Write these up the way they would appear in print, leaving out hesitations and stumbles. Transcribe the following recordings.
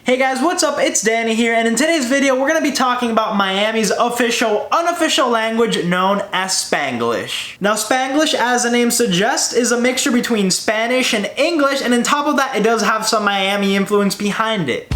Hey guys, what's up? It's Danny here, and in today's video we're going to be talking about Miami's official, unofficial language known as Spanglish. Now Spanglish, as the name suggests, is a mixture between Spanish and English, and on top of that it does have some Miami influence behind it.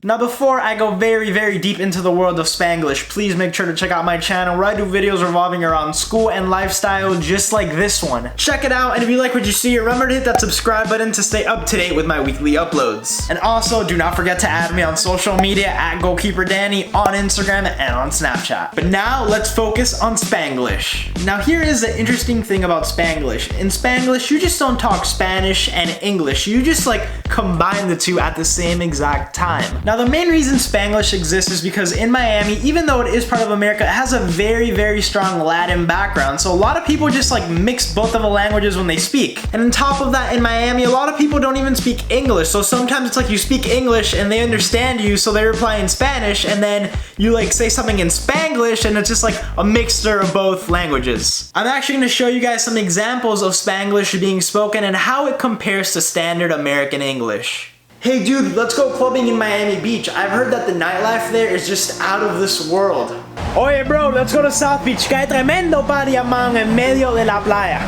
Now before I go very deep into the world of Spanglish, please make sure to check out my channel where I do videos revolving around school and lifestyle just like this one. Check it out, and if you like what you see, remember to hit that subscribe button to stay up to date with my weekly uploads. And also, do not forget to add me on social media at GoalkeeperDanny on Instagram and on Snapchat. But now let's focus on Spanglish. Now here is the interesting thing about Spanglish. In Spanglish, you just don't talk Spanish and English. You just like combine the two at the same exact time. Now the main reason Spanglish exists is because in Miami, even though it is part of America, it has a very strong Latin background. So a lot of people just like mix both of the languages when they speak. And on top of that, in Miami, a lot of people don't even speak English. So sometimes it's like you speak English and they understand you, so they reply in Spanish, and then you like say something in Spanglish, and it's just like a mixture of both languages. I'm actually going to show you guys some examples of Spanglish being spoken and how it compares to standard American English. Hey dude, let's go clubbing in Miami Beach. I've heard that the nightlife there is just out of this world. Oye bro, let's go to South Beach. Que hay tremendo party among en medio de la playa.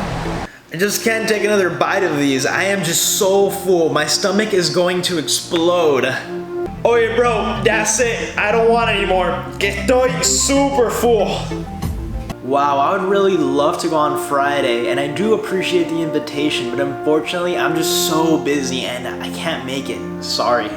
I just can't take another bite of these. I am just so full. My stomach is going to explode. Oye bro, that's it. I don't want any more. Que estoy super full. Wow, I would really love to go on Friday, and I do appreciate the invitation, but unfortunately I'm just so busy and I can't make it. Sorry.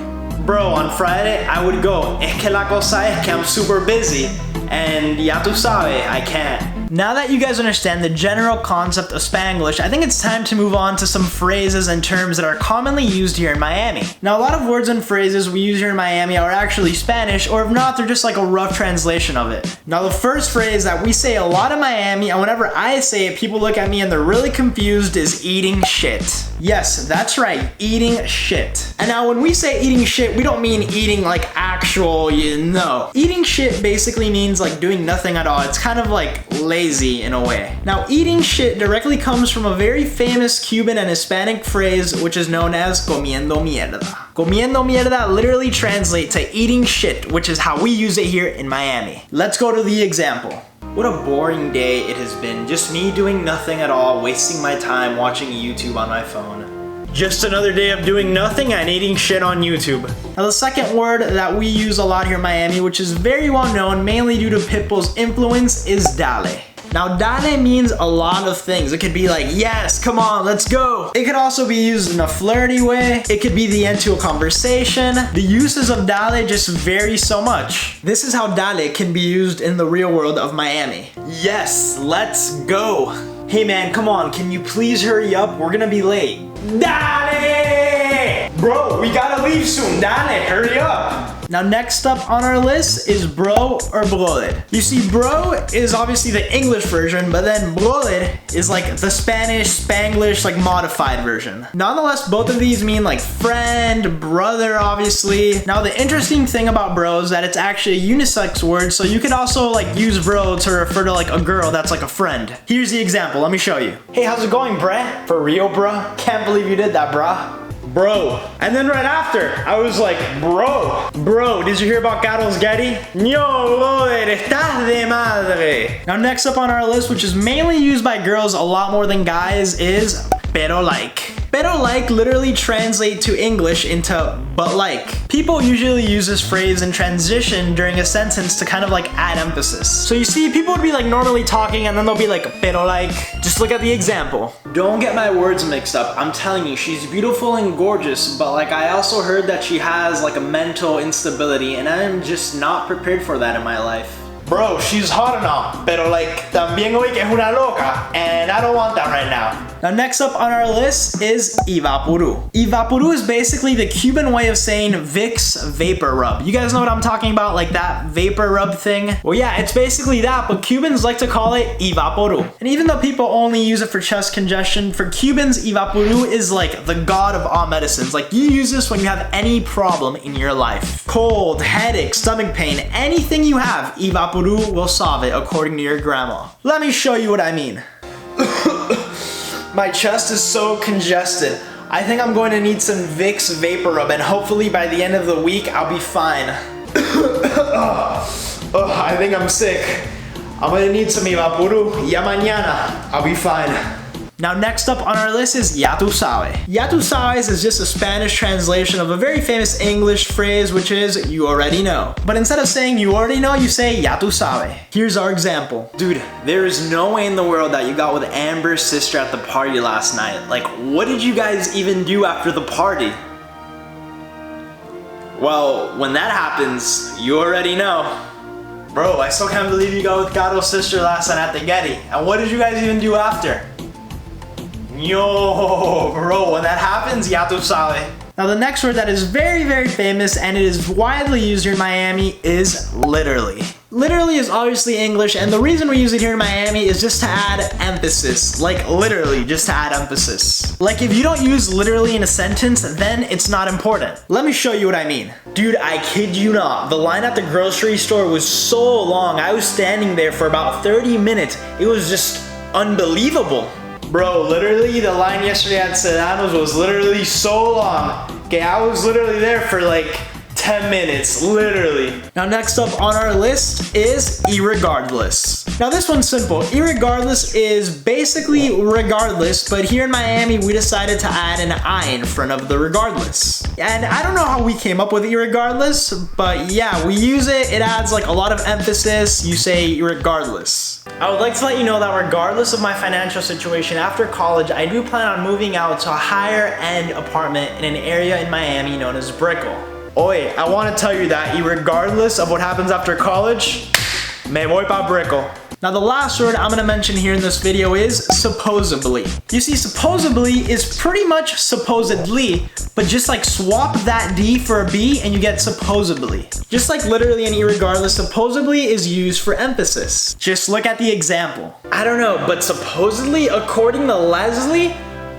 Bro, on Friday I would go. Es que la cosa es que I'm super busy, and ya tú sabes, I can't. Now that you guys understand the general concept of Spanglish, I think it's time to move on to some phrases and terms that are commonly used here in Miami. Now, a lot of words and phrases we use here in Miami are actually Spanish, or if not, they're just like a rough translation of it. Now, the first phrase that we say a lot in Miami, and whenever I say it, people look at me and they're really confused, is eating shit. Yes, that's right, eating shit. And now when we say eating shit, we don't mean eating like actual, no. Eating shit basically means like doing nothing at all. It's kind of like lazy in a way. Now, eating shit directly comes from a very famous Cuban and Hispanic phrase which is known as comiendo mierda. Comiendo mierda literally translates to eating shit, which is how we use it here in Miami. Let's go to the example. What a boring day it has been. Just me doing nothing at all, wasting my time watching YouTube on my phone. Just another day of doing nothing and eating shit on YouTube. Now the second word that we use a lot here in Miami, which is very well known, mainly due to Pitbull's influence, is Dali. Now Dali means a lot of things. It could be like, yes, come on, let's go. It could also be used in a flirty way. It could be the end to a conversation. The uses of Dali just vary so much. This is how Dali can be used in the real world of Miami. Yes, let's go. Hey man, come on, can you please hurry up? We're gonna be late. Dali! Bro, we gotta leave soon. Dali, hurry up. Now next up on our list is bro or brother. You see, bro is obviously the English version, but then brother is like the Spanish, Spanglish, like modified version. Nonetheless, both of these mean like friend, brother, obviously. Now the interesting thing about bro is that it's actually a unisex word, so you could also like use bro to refer to like a girl that's like a friend. Here's the example, let me show you. Hey, how's it going, bruh? For real, bruh? Can't believe you did that, bruh. Bro. And then right after, I was like, bro, did you hear about Carlos Getty? Yo, brother, estás de madre. Now next up on our list, which is mainly used by girls a lot more than guys, is pero like. Pero like literally translates to English into but like. People usually use this phrase in transition during a sentence to kind of like add emphasis. So you see, people would be like normally talking and then they'll be like, pero like. Just look at the example. Don't get my words mixed up. I'm telling you, she's beautiful and gorgeous, but like I also heard that she has like a mental instability, and I'm just not prepared for that in my life. Bro, she's hot enough, pero like también oí que es una loca, and I don't want that right now. Now next up on our list is Eva Pulu. Eva Pulu is basically the Cuban way of saying Vicks vapor rub. You guys know what I'm talking about, like that vapor rub thing? Well yeah, it's basically that, but Cubans like to call it Eva Pulu. And even though people only use it for chest congestion, for Cubans, Eva Pulu is like the god of all medicines. Like you use this when you have any problem in your life. Cold, headache, stomach pain, anything you have, Eva Pulu will solve it according to your grandma. Let me show you what I mean. My chest is so congested. I think I'm going to need some Vicks vapor rub, and hopefully by the end of the week I'll be fine. I think I'm sick. I'm gonna need some Eva Pulu. Ya mañana. I'll be fine. Now next up on our list is Ya tu sabes. Ya tu sabes is just a Spanish translation of a very famous English phrase, which is you already know. But instead of saying you already know, you say Ya tu sabes. Here's our example. Dude, there is no way in the world that you got with Amber's sister at the party last night. Like, what did you guys even do after the party? Well, when that happens, you already know. Bro, I still can't believe you got with Gato's sister last night at the Getty. And what did you guys even do after? Yo, bro, when that happens, ya tu sabes. Now the next word that is very, very famous and it is widely used here in Miami is literally. Literally is obviously English, and the reason we use it here in Miami is just to add emphasis. Like literally, just to add emphasis. Like if you don't use literally in a sentence, then it's not important. Let me show you what I mean. Dude, I kid you not, the line at the grocery store was so long. I was standing there for about 30 minutes. It was just unbelievable. Bro, literally the line yesterday at Sedano's was literally so long. Okay, I was literally there for like 10 minutes, literally. Now next up on our list is Irregardless. Now this one's simple. Irregardless is basically regardless, but here in Miami we decided to add an I in front of the regardless. And I don't know how we came up with Irregardless, but yeah, we use it. It adds like a lot of emphasis. You say Irregardless. I would like to let you know that regardless of my financial situation after college, I do plan on moving out to a higher end apartment in an area in Miami known as Brickell. Oi, I want to tell you that regardless of what happens after college, me voy pa Brickell. Now the last word I'm gonna mention here in this video is supposedly. You see, supposedly is pretty much supposedly, but just like swap that D for a B and you get supposedly. Just like literally in irregardless, supposedly is used for emphasis. Just look at the example. I don't know, but supposedly, according to Leslie,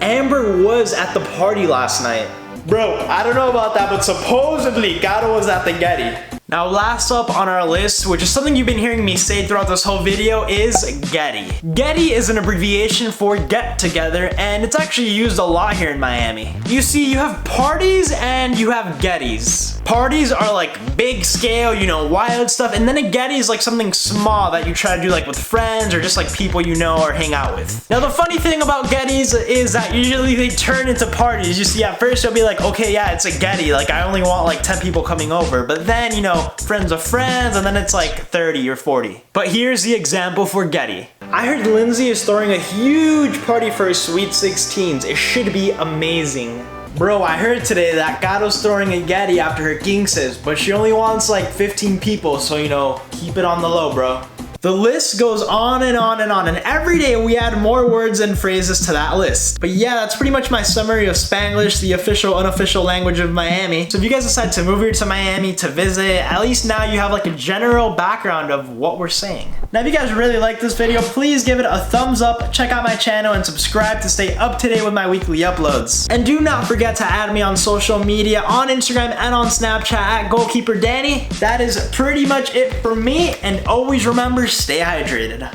Amber was at the party last night. Bro, I don't know about that, but supposedly Gato was at the Getty. Now last up on our list, which is something you've been hearing me say throughout this whole video, is Getty. Getty is an abbreviation for get together, and it's actually used a lot here in Miami. You see, you have parties and you have Gettys. Parties are like big scale, you know, wild stuff, and then a Getty is like something small that you try to do like with friends or just like people you know or hang out with. Now the funny thing about Gettys is that usually they turn into parties. You see, at first you'll be like, okay, yeah, it's a Getty, like I only want like 10 people coming over, but then, you know, friends of friends, and then it's like 30 or 40. But here's the example for Getty. I heard Lindsay is throwing a huge party for her Sweet 16s. It should be amazing. Bro, I heard today that Gato's throwing a Getty after her quinces, but she only wants like 15 people, so you know, keep it on the low, bro. The list goes on and on and on, and every day we add more words and phrases to that list. But yeah, that's pretty much my summary of Spanglish, the official, unofficial language of Miami. So if you guys decide to move here to Miami to visit, at least now you have like a general background of what we're saying. Now if you guys really like this video, please give it a thumbs up, check out my channel, and subscribe to stay up to date with my weekly uploads. And do not forget to add me on social media, on Instagram and on Snapchat at Goalkeeper Danny. That is pretty much it for me, and always remember, stay hydrated.